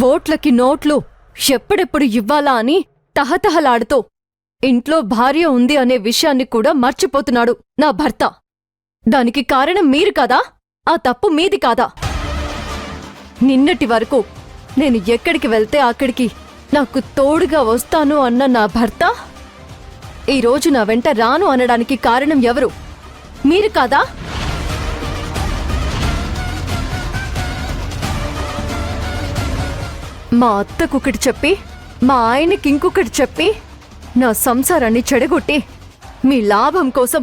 ఓట్లకి నోట్లు ఎప్పుడెప్పుడు ఇవ్వాలా అని తహతహలాడుతూ ఇంట్లో భార్య ఉంది అనే విషయాన్ని కూడా మర్చిపోతున్నాడు నా భర్త. దానికి కారణం మీరు కాదా? ఆ తప్పు మీది కాదా? నిన్నటి వరకు నేను ఎక్కడికి వెళ్తే అక్కడికి నాకు తోడుగా వస్తాను అన్న నా భర్త ఈరోజు నా వెంట రాను అనడానికి కారణం ఎవరు? మీరు కాదా? మా అత్తకొకటి చెప్పి మా ఆయనకి ఇంకొకటి చెప్పి నా సంసారాన్ని చెడగొట్టి మీ లాభం కోసం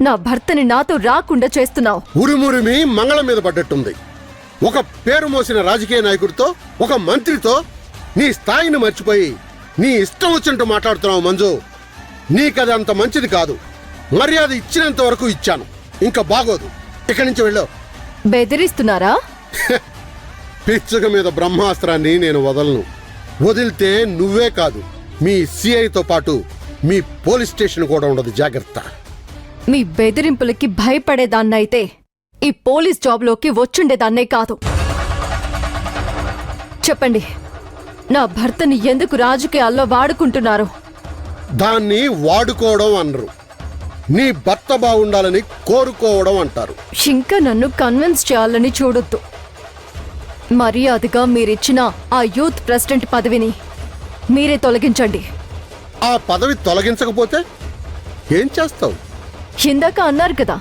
నా భర్తని నాతో రాకుండా చేస్తున్నావు. ఉరుమురిమి మంగళం మీద పడ్డట్టుంది. ఒక పేరు మోసిన రాజకీయ నాయకుడితో, ఒక మంత్రితో నీ స్థాయిని మర్చిపోయి నీ ఇష్టం వచ్చినట్టు మాట్లాడుతున్నావు మంజు. నీకది అంత మంచిది కాదు. మర్యాద ఇచ్చినంత వరకు ఇచ్చాను, ఇంకా బాగోదు. ఇక్కడి నుంచి వెళ్ళు. బెదిరిస్తున్నారా? పిచ్చుక మీద బ్రహ్మాస్త్రాన్ని నేను వదలను. వదిలితే నువ్వే కాదు, మీ సిఐతో పాటు మీ పోలీస్ స్టేషన్ కూడా ఉండదు. జాగ్రత్త. మీ బెదిరింపులకి భయపడేదాన్నైతే ఈ పోలీస్ జాబ్లోకి వచ్చుండేదాన్నే కాదు. చెప్పండి, నా భర్తని ఎందుకు రాజకీయాల్లో వాడుకుంటున్నారు? దాన్ని వాడుకోవడం అనరు, నీ భర్త బాగుండాలని కోరుకోవడం అంటారు. ఇంకా నన్ను కన్విన్స్ చేయాలని చూడొద్దు. మర్యాదగా మీరిచ్చిన ఆ యూత్ ప్రెసిడెంట్ పదవిని మీరే తొలగించండి. ఆ పదవి తొలగించకపోతే ఏం చేస్తావు? ఇందాక అన్నారు కదా,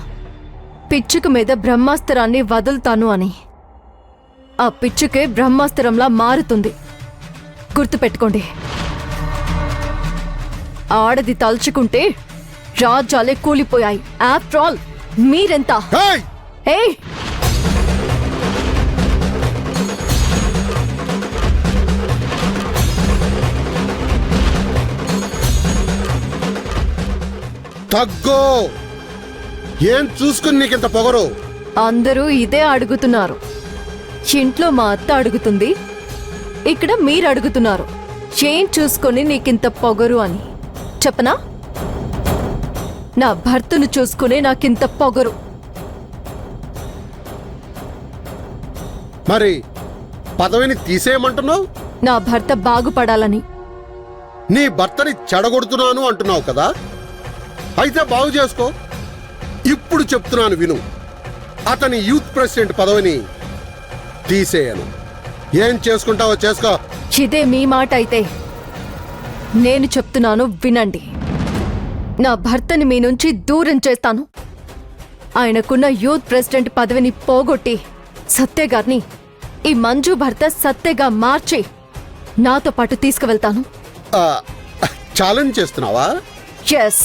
పిచ్చుక మీద బ్రహ్మాస్త్రాన్ని వదులుతాను అని. ఆ పిచ్చుకే బ్రహ్మాస్త్రంలా మారుతుంది. గుర్తుపెట్టుకోండి. ఆడది తలుచుకుంటే రాజ్యాలే కూలిపోయాయి. ఆఫ్టర్ ఆల్ మీరెంత? ఏయ్! తగ్గో. ఏం చూసుకుని నీకింత పొగరు? అందరూ ఇదే అడుగుతున్నారు. ఇంట్లో మా అత్త అడుగుతుంది, ఇక్కడ మీరు అడుగుతున్నారు ఏం చూసుకొని నీకింత పొగరు అని. చెప్పనా? నా భర్తను చూసుకునే నాకింత పొగరు. మరి పదవిని తీసేయమంటున్నావు? నా భర్త బాగుపడాలని. నీ భర్తని చెడగొడుతున్నాను అంటున్నావు కదా, అయితే బాగు చేసుకో. ఇప్పుడు చెప్తున్నాను విను. అతని యూత్ ప్రెసిడెంట్ పదవిని తీసేయను. ఏం చేసుకుంటావో చేసుకో. ఇదే మీ మాట అయితే నేను చెప్తున్నాను వినండి. నా భర్తని మీ నుంచి దూరం చేస్తాను. ఆయనకున్న యూత్ ప్రెసిడెంట్ పదవిని పోగొట్టి సత్య గారిని ఈ మంజు భర్త సత్యగా మార్చి నాతో పాటు తీసుకువెళ్తాను. ఛాలెంజ్ చేస్తున్నావా? ఎస్.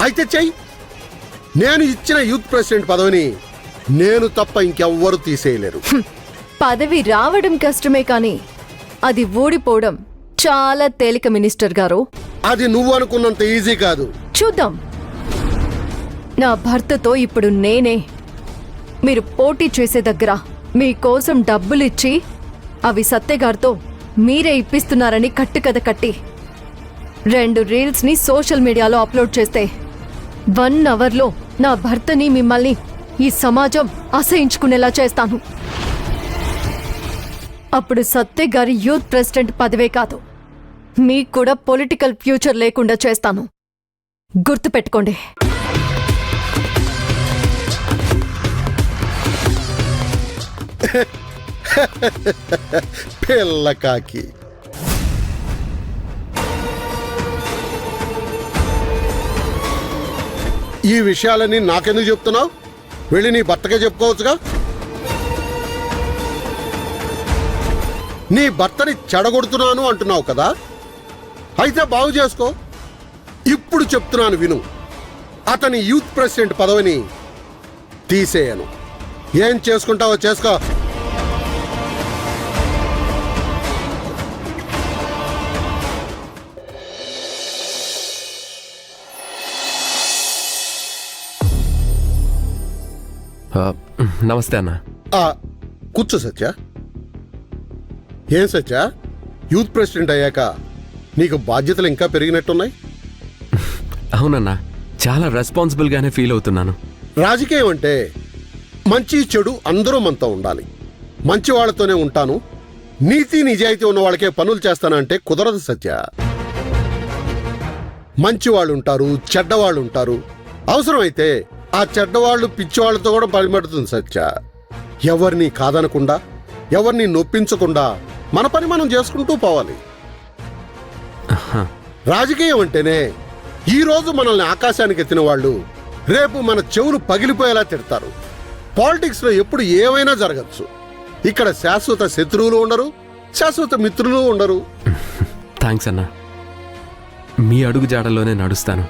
అయితే చెయ్యి. నేను ఇచ్చిన యూత్ ప్రెసిడెంట్ పదవిని నేను తప్ప ఇంకెవ్వరూ తీసేయలేరు. పదవి రావడం కష్టమే కానీ అది ఊడిపోవడం చాలా తేలిక మినిస్టర్ గారు. అది నువ్వు అనుకున్నంత ఈజీ కాదు. చూద్దాం. నా భర్తతో ఇప్పుడు నేనే. మీరు పోటీ చేసే దగ్గర మీకోసం డబ్బులిచ్చి అవి సత్యగారితో మీరే ఇప్పిస్తున్నారని కట్టుకథ కట్టి 2 రీల్స్ని సోషల్ మీడియాలో అప్లోడ్ చేస్తే 1 అవర్లో నా భర్తని మిమ్మల్ని ఈ సమాజం అసహించుకునేలా చేస్తాను. అప్పుడు సత్య గారి యూత్ ప్రెసిడెంట్ పదవే కాదు, మీకు కూడా పొలిటికల్ ఫ్యూచర్ లేకుండా చేస్తాను. గుర్తుపెట్టుకోండి. పిల్లకాకి. ఈ విషయాలన్నీ నాకెందుకు చెప్తున్నావు? వెళ్ళి నీ భర్తకే చెప్పుకోవచ్చుగా. నీ భర్తని చెడగొడుతున్నాను అంటున్నావు కదా, అయితే బాగు చేసుకో. ఇప్పుడు చెప్తున్నాను విను. అతని యూత్ ప్రెసిడెంట్ పదవిని తీసేయను. ఏం చేసుకుంటావో చేసుకో. నమస్తే అన్న. కూర్చో సత్య. ఏం సత్య, యూత్ ప్రెసిడెంట్ అయ్యాక నీకు బాధ్యతలు ఇంకా పెరిగినట్టున్నాయి. అవునన్నా, చాలా రెస్పాన్సిబుల్గానే ఫీల్ అవుతున్నాను. రాజకీయం అంటే మంచి చెడు అందరూ మనతో ఉండాలి. మంచి వాళ్ళతోనే ఉంటాను, నీతి నిజాయితీ ఉన్న వాళ్ళకే పనులు చేస్తానంటే కుదరదు సత్య. మంచివాళ్ళు ఉంటారు, చెడ్డవాళ్ళు ఉంటారు. అవసరమైతే ఆ చెడ్డవాళ్ళు పిచ్చివాళ్లతో కూడా పనిపడుతుంది సత్య. ఎవరిని కాదనకుండా, ఎవరిని నొప్పించకుండా మన పని మనం చేసుకుంటూ పోవాలి. రాజకీయం అంటేనే ఈ రోజు మనల్ని ఆకాశానికి ఎత్తిన వాళ్ళు రేపు మన చెవులు పగిలిపోయేలా తిడతారు. పాలిటిక్స్ లో ఎప్పుడు ఏమైనా జరగచ్చు. ఇక్కడ శాశ్వత శత్రువులు ఉండరు, శాశ్వత మిత్రులు ఉండరు. థ్యాంక్స్ అన్నా, మీ అడుగు జాడల్లోనే నడుస్తాను.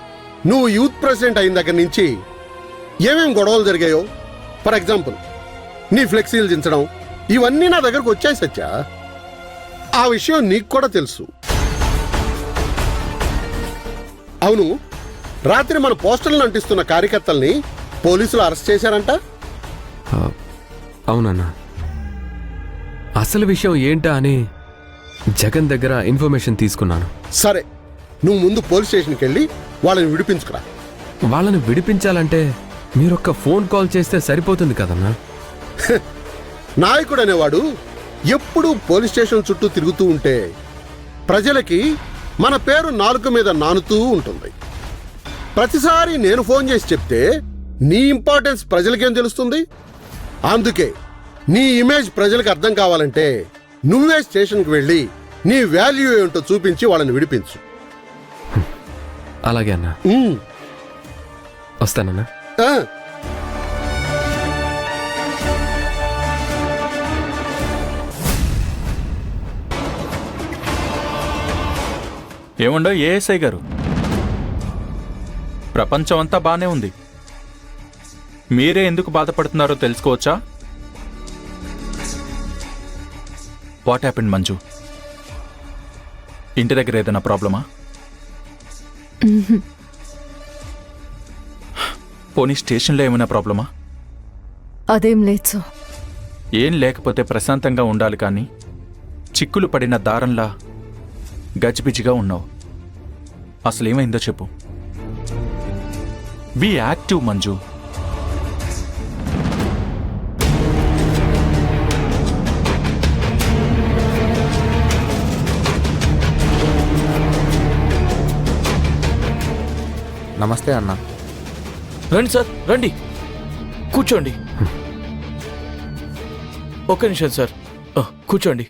నువ్వు యూత్ ప్రెసిడెంట్ అయిన దగ్గర నుంచి ఏమేం గొడవలు జరిగాయో, ఫర్ ఎగ్జాంపుల్ నీ ఫ్లెక్సీలు దించడం, ఇవన్నీ నా దగ్గరకు వచ్చాయి సత్య. ఆ విషయం నీకు కూడా తెలుసు. అవును, రాత్రి మన పోస్టర్లను అంటిస్తున్న కార్యకర్తల్ని పోలీసులు అరెస్ట్ చేశారంట. అవునన్నా, అసలు విషయం ఏంటా అని జగన్ దగ్గర ఇన్ఫర్మేషన్ తీసుకున్నాను. సరే, నువ్వు ముందు పోలీస్ స్టేషన్కి వెళ్ళి వాళ్ళని విడిపించుకురా. వాళ్ళని విడిపించాలంటే మీరొక్క ఫోన్ కాల్ చేస్తే సరిపోతుంది కదన్నా. నాయకుడు అనేవాడు ఎప్పుడూ పోలీస్ స్టేషన్ చుట్టూ తిరుగుతూ ఉంటే ప్రజలకి మన పేరు నాలుక మీద నానుతూ ఉంటుంది. ప్రతిసారి నేను ఫోన్ చేసి చెప్తే నీ ఇంపార్టెన్స్ ప్రజలకేం తెలుస్తుంది? అందుకే నీ ఇమేజ్ ప్రజలకు అర్థం కావాలంటే నువ్వే స్టేషన్కి వెళ్ళి నీ వాల్యూ ఏంటో చూపించి వాళ్ళని విడిపించు. అలాగే అన్నా, వస్తానన్నా. ఆ. ఏముండో ఏఎస్ఐ గారు, ప్రపంచం అంతా బానే ఉంది, మీరే ఎందుకు బాధపడుతున్నారో తెలుసుకోవచ్చా? What happened Manju? ఇంటి దగ్గర ఏదైనా ప్రాబ్లమా? పోనీ స్టేషన్లో ఏమైనా ప్రాబ్లమా? అదేం లేదు. ఏం లేకపోతే ప్రశాంతంగా ఉండాలి, కానీ చిక్కులు పడిన దారంలా గజిబిజిగా ఉన్నావు. అసలేమైందో చెప్పు. Be active Manju. నమస్తే అన్న. రండి సార్, రండి, కూర్చోండి. ఒక్క నిమిషం సార్, కూర్చోండి.